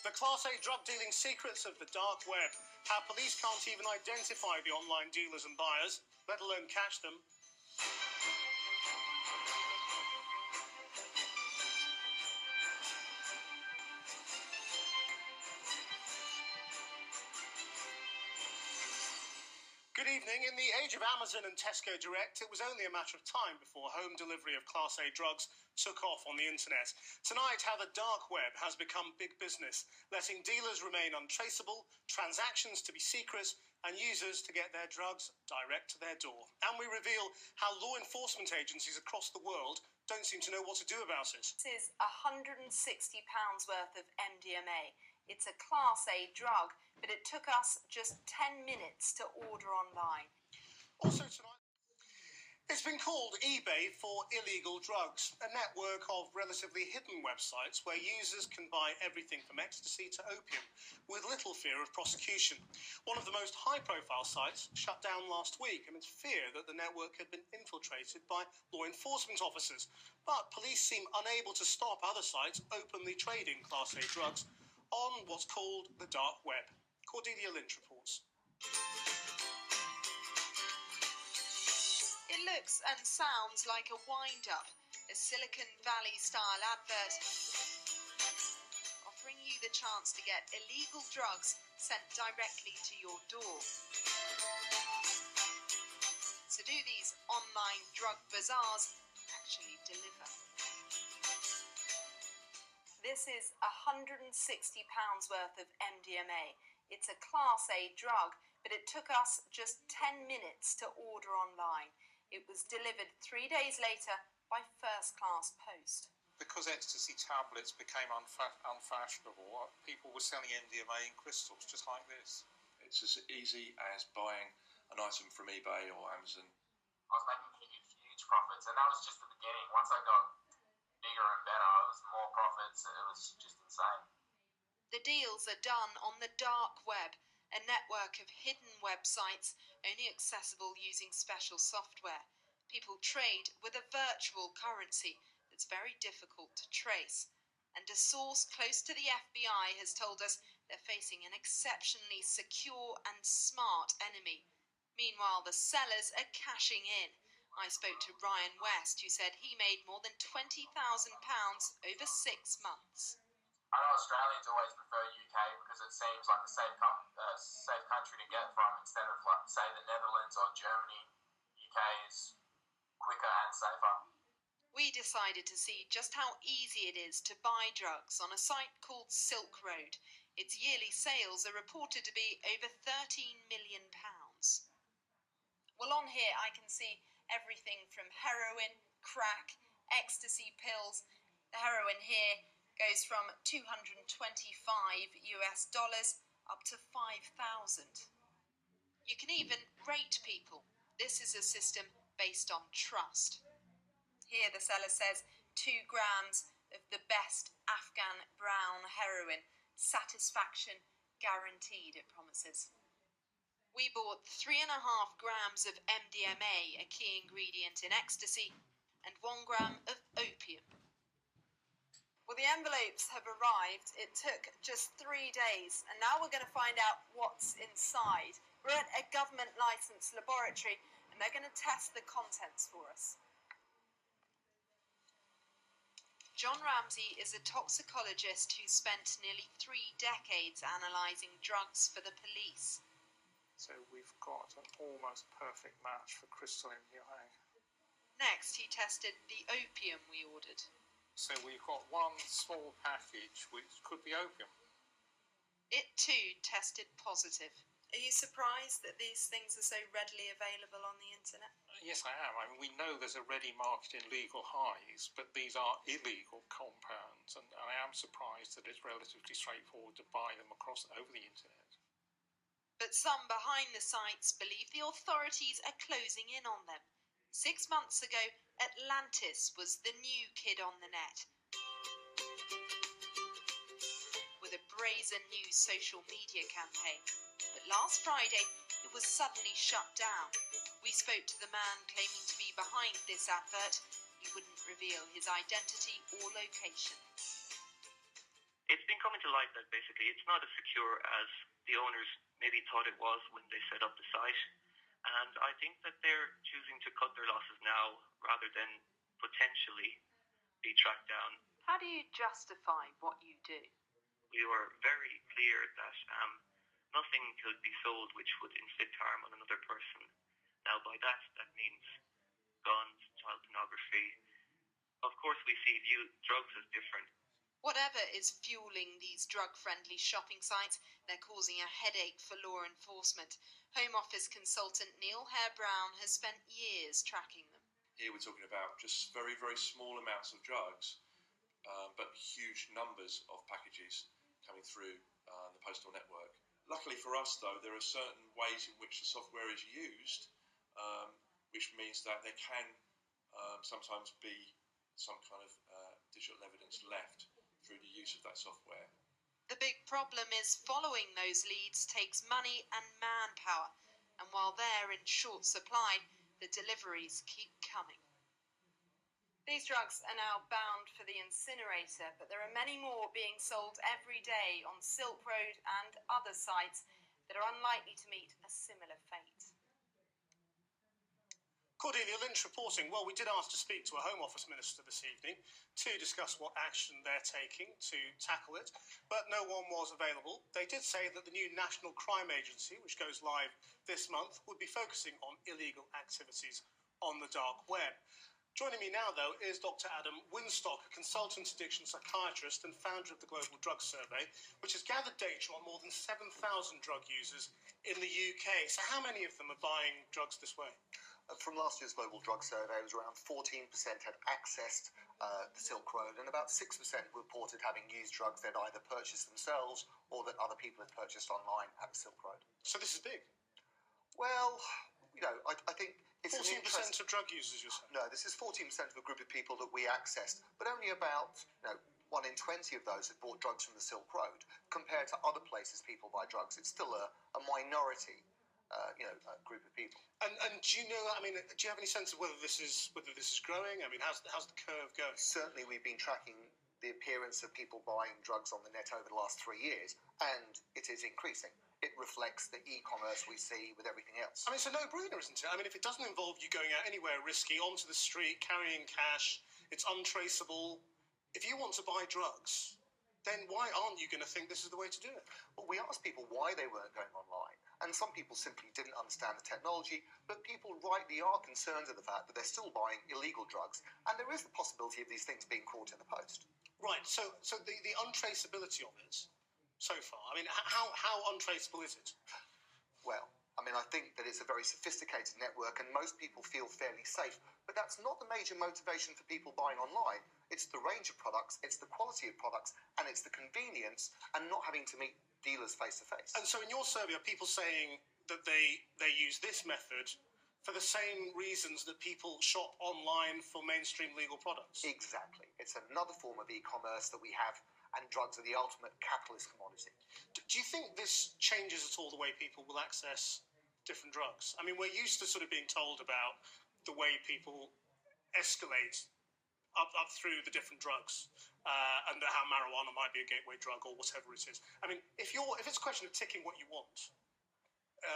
The Class A drug dealing secrets of the dark web. How police can't even identify the online dealers and buyers, let alone catch them. Good evening. In the age of Amazon and Tesco Direct, it was only a matter of time before home delivery of Class A drugs took off on the internet. Tonight, how the dark web has become big business, letting dealers remain untraceable, transactions to be secret, and users to get their drugs direct to their door. And we reveal how law enforcement agencies across the world don't seem to know what to do about it. This is £160 worth of MDMA. It's a Class A drug, but it took us just 10 minutes to order online. Also tonight, it's been called eBay for illegal drugs, a network of relatively hidden websites where users can buy everything from ecstasy to opium with little fear of prosecution. One of the most high-profile sites shut down last week amidst fear that the network had been infiltrated by law enforcement officers. But police seem unable to stop other sites openly trading Class A drugs on what's called the dark web. Cordelia Lynch reports. It looks and sounds like a wind-up, a Silicon Valley-style advert offering you the chance to get illegal drugs sent directly to your door. So do these online drug bazaars actually deliver? This is £160 worth of MDMA. It's a Class A drug, but it took us just 10 minutes to order online. It was delivered 3 days later by first-class post. Because ecstasy tablets became unfashionable, people were selling MDMA in crystals, just like this. It's as easy as buying an item from eBay or Amazon. I was making huge profits, and that was just the beginning. Once I got bigger and better, it was more profits. It was just insane. The deals are done on the dark web, a network of hidden websites only accessible using special software. People trade with a virtual currency that's very difficult to trace. And a source close to the FBI has told us they're facing an exceptionally secure and smart enemy. Meanwhile, the sellers are cashing in. I spoke to Ryan West, who said he made more than £20,000 over 6 months. I know Australians always prefer UK because it seems like a safe country to get from instead of, like, say, the Netherlands or Germany. UK is quicker and safer. We decided to see just how easy it is to buy drugs on a site called Silk Road. Its yearly sales are reported to be over £13 million. Well, on here I can see everything from heroin, crack, ecstasy pills. The heroin here goes from $225 up to 5,000. You can even rate people. This is a system based on trust. Here the seller says 2 grams of the best Afghan brown heroin. Satisfaction guaranteed, it promises. We bought 3.5 grams of MDMA, a key ingredient in ecstasy, and 1 gram of opium. Well, the envelopes have arrived. It took just 3 days, and now we're going to find out what's inside. We're at a government licensed laboratory, and they're going to test the contents for us. John Ramsey is a toxicologist who spent nearly 3 decades analysing drugs for the police. So we've got an almost perfect match for crystal MDMA. Next, he tested the opium we ordered. So we've got one small package which could be opium. It too tested positive. Are you surprised that these things are so readily available on the internet? Yes, I am. I mean, we know there's a ready market in legal highs, but these are illegal compounds, and I am surprised that it's relatively straightforward to buy them over the internet. But some behind the sites believe the authorities are closing in on them. 6 months ago, Atlantis was the new kid on the net, with a brazen new social media campaign. But last Friday, it was suddenly shut down. We spoke to the man claiming to be behind this advert. He wouldn't reveal his identity or location. It's been coming to light that basically it's not as secure as the owners maybe thought it was when they set up the site. And I think that they're choosing to cut their losses now rather than potentially be tracked down. How do you justify what you do? We were very clear that nothing could be sold which would inflict harm on another person. Now by that means guns, child pornography. Of course we see drugs as different. Whatever is fueling these drug-friendly shopping sites, they're causing a headache for law enforcement. Home Office consultant Neil Hare-Brown has spent years tracking them. Here we're talking about just very, very small amounts of drugs, but huge numbers of packages coming through the postal network. Luckily for us, though, there are certain ways in which the software is used, which means that there can sometimes be some kind of digital evidence left through the use of that software. The big problem is following those leads takes money and manpower, and while they're in short supply, the deliveries keep coming. These drugs are now bound for the incinerator, but there are many more being sold every day on Silk Road and other sites that are unlikely to meet a similar fate. Cordelia Lynch reporting. Well, we did ask to speak to a Home Office minister this evening to discuss what action they're taking to tackle it, but no one was available. They did say that the new National Crime Agency, which goes live this month, would be focusing on illegal activities on the dark web. Joining me now, though, is Dr. Adam Winstock, a consultant addiction psychiatrist and founder of the Global Drug Survey, which has gathered data on more than 7,000 drug users in the UK. So how many of them are buying drugs this way? From last year's Global Drug Survey, it was around 14% had accessed the Silk Road, and about 6% reported having used drugs they'd either purchased themselves or that other people had purchased online at the Silk Road. So this is big. Well, I think it's 14% of drug users, you're saying? No, this is 14% of a group of people that we accessed, but only about 1 in 20 of those had bought drugs from the Silk Road. Compared to other places people buy drugs, it's still a minority. Group of people. And do you know? I mean, do you have any sense of whether this is growing? I mean, how's the curve going? Certainly, we've been tracking the appearance of people buying drugs on the net over the last 3 years, and it is increasing. It reflects the e-commerce we see with everything else. I mean, it's a no-brainer, isn't it? I mean, if it doesn't involve you going out anywhere risky, onto the street, carrying cash, it's untraceable. If you want to buy drugs, then why aren't you going to think this is the way to do it? Well, we asked people why they weren't going online, and some people simply didn't understand the technology, but people rightly are concerned of the fact that they're still buying illegal drugs, and there is the possibility of these things being caught in the post. Right, so the untraceability of it so far, I mean, how untraceable is it? Well, I mean, I think that it's a very sophisticated network and most people feel fairly safe, but that's not the major motivation for people buying online. It's the range of products, it's the quality of products, and it's the convenience and not having to meet dealers face to face. And so in your survey, are people saying that they use this method for the same reasons that people shop online for mainstream legal products? Exactly. It's another form of e-commerce that we have, and drugs are the ultimate capitalist commodity. Do you think this changes at all the way people will access different drugs? I mean, we're used to sort of being told about the way people escalate up through the different drugs, and how marijuana might be a gateway drug or whatever it is. I mean, if it's a question of ticking what you want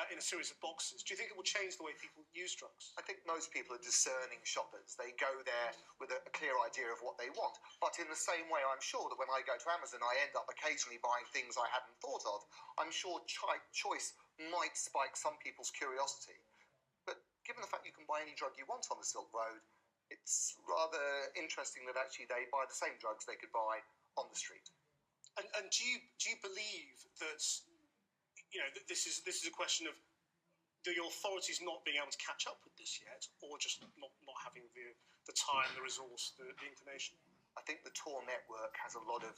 in a series of boxes, do you think it will change the way people use drugs? I think most people are discerning shoppers. They go there with a clear idea of what they want. But in the same way, I'm sure that when I go to Amazon, I end up occasionally buying things I hadn't thought of. I'm sure choice might spike some people's curiosity. But given the fact you can buy any drug you want on the Silk Road, it's rather interesting that actually they buy the same drugs they could buy on the street. And do you believe that that this is a question of the authorities not being able to catch up with this yet, or just not having the time, the resource, the inclination? I think the Tor network has a lot of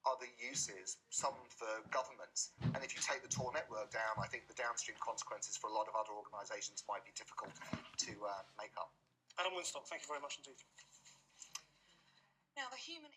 other uses, some for governments, and if you take the Tor network down, I think the downstream consequences for a lot of other organisations might be difficult to make up. Adam Winstock, thank you very much indeed. Now, the human